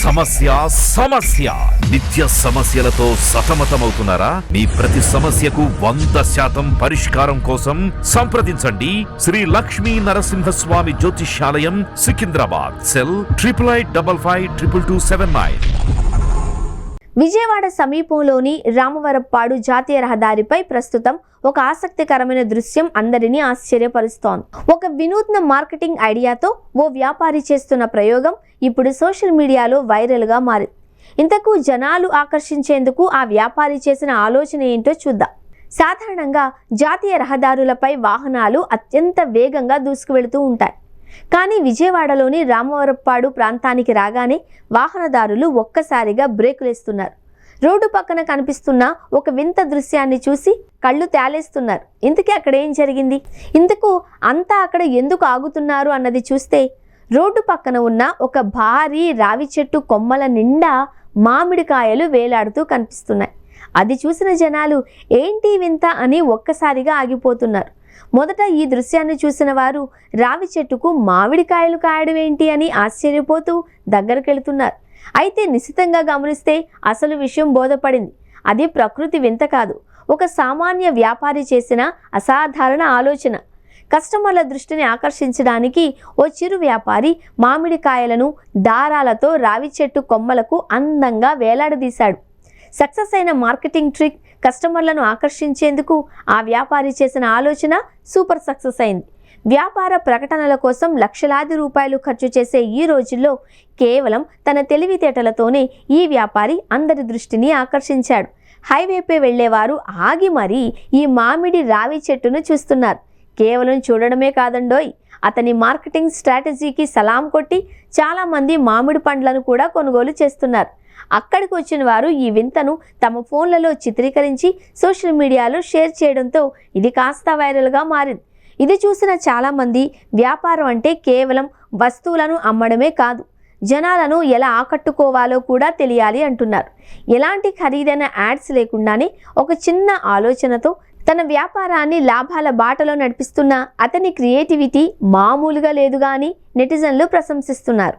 సమస్య సమస్య నిత్య సమస్యలతో సతమతమవుతున్నారా? మీ ప్రతి సమస్యకు 100% పరిష్కారం కోసం సంప్రదించండి శ్రీ లక్ష్మీ నరసింహస్వామి జ్యోతిష్యాలయం, సికింద్రాబాద్. సెల్ 8855522279. విజయవాడ సమీపంలోని రామవరప్పాడు జాతీయ రహదారిపై ప్రస్తుతం ఒక ఆసక్తికరమైన దృశ్యం అందరినీ ఆశ్చర్యపరుస్తోంది. ఒక వినూత్న మార్కెటింగ్ ఐడియాతో ఓ వ్యాపారి చేస్తున్న ప్రయోగం ఇప్పుడు సోషల్ మీడియాలో వైరల్గా మారింది. ఇంతకు జనాలు ఆకర్షించేందుకు ఆ వ్యాపారి చేసిన ఆలోచన ఏంటో చూద్దాం. సాధారణంగా జాతీయ రహదారులపై వాహనాలు అత్యంత వేగంగా దూసుకువెళుతూ ఉంటాయి. కానీ విజయవాడలోని రామవరప్పాడు ప్రాంతానికి రాగానే వాహనదారులు ఒక్కసారిగా బ్రేకులేస్తున్నారు. రోడ్డు పక్కన కనిపిస్తున్న ఒక వింత దృశ్యాన్ని చూసి కళ్ళు తేలేస్తున్నారు. ఇంతకీ అక్కడ ఏం జరిగింది? ఇందుకు అంతా అక్కడ ఎందుకు ఆగుతున్నారు అన్నది చూస్తే, రోడ్డు పక్కన ఉన్న ఒక భారీ రావి చెట్టు కొమ్మల నిండా మామిడికాయలు వేలాడుతూ కనిపిస్తున్నాయి. అది చూసిన జనాలు ఏంటి వింత అని ఒక్కసారిగా ఆగిపోతున్నారు. మొదట ఈ దృశ్యాన్ని చూసిన వారు రావి చెట్టుకు మామిడికాయలు కాయడం ఏంటి అని ఆశ్చర్యపోతూ దగ్గరకెళ్తున్నారు. అయితే నిశితంగా గమనిస్తే అసలు విషయం బోధపడింది. అది ప్రకృతి వింత కాదు, ఒక సామాన్య వ్యాపారి చేసిన అసాధారణ ఆలోచన. కస్టమర్ల దృష్టిని ఆకర్షించడానికి ఓ చిరు వ్యాపారి మామిడికాయలను దారాలతో రావి చెట్టు కొమ్మలకు అందంగా వేలాడదీశాడు. సక్సెస్ అయిన మార్కెటింగ్ ట్రిక్. కస్టమర్లను ఆకర్షించేందుకు ఆ వ్యాపారి చేసిన ఆలోచన సూపర్ సక్సెస్ అయింది. వ్యాపార ప్రకటనల కోసం లక్షలాది రూపాయలు ఖర్చు చేసే ఈ రోజుల్లో కేవలం తన తెలివితేటలతోనే ఈ వ్యాపారి అందరి దృష్టిని ఆకర్షించాడు. హైవేపై వెళ్లేవారు ఆగి మరీ ఈ మామిడి రావి చెట్టును చూస్తున్నారు. కేవలం చూడడమే కాదండోయ్, అతని మార్కెటింగ్ స్ట్రాటజీకి సలాం కొట్టి చాలామంది మామిడి పండ్లను కూడా కొనుగోలు చేస్తున్నారు. అక్కడికి వచ్చిన వారు ఈ వింతను తమ ఫోన్లలో చిత్రీకరించి సోషల్ మీడియాలో షేర్ చేయడంతో ఇది కాస్త వైరల్గా మారింది. ఇది చూసిన చాలామంది వ్యాపారం అంటే కేవలం వస్తువులను అమ్మడమే కాదు, జనాలను ఎలా ఆకట్టుకోవాలో కూడా తెలియాలి అంటున్నారు. ఎలాంటి ఖరీదైన యాడ్స్ లేకుండానే ఒక చిన్న ఆలోచనతో తన వ్యాపారాన్ని లాభాల బాటలో నడిపిస్తున్న అతని క్రియేటివిటీ మామూలుగా లేదుగా అని నెటిజన్లు ప్రశంసిస్తున్నారు.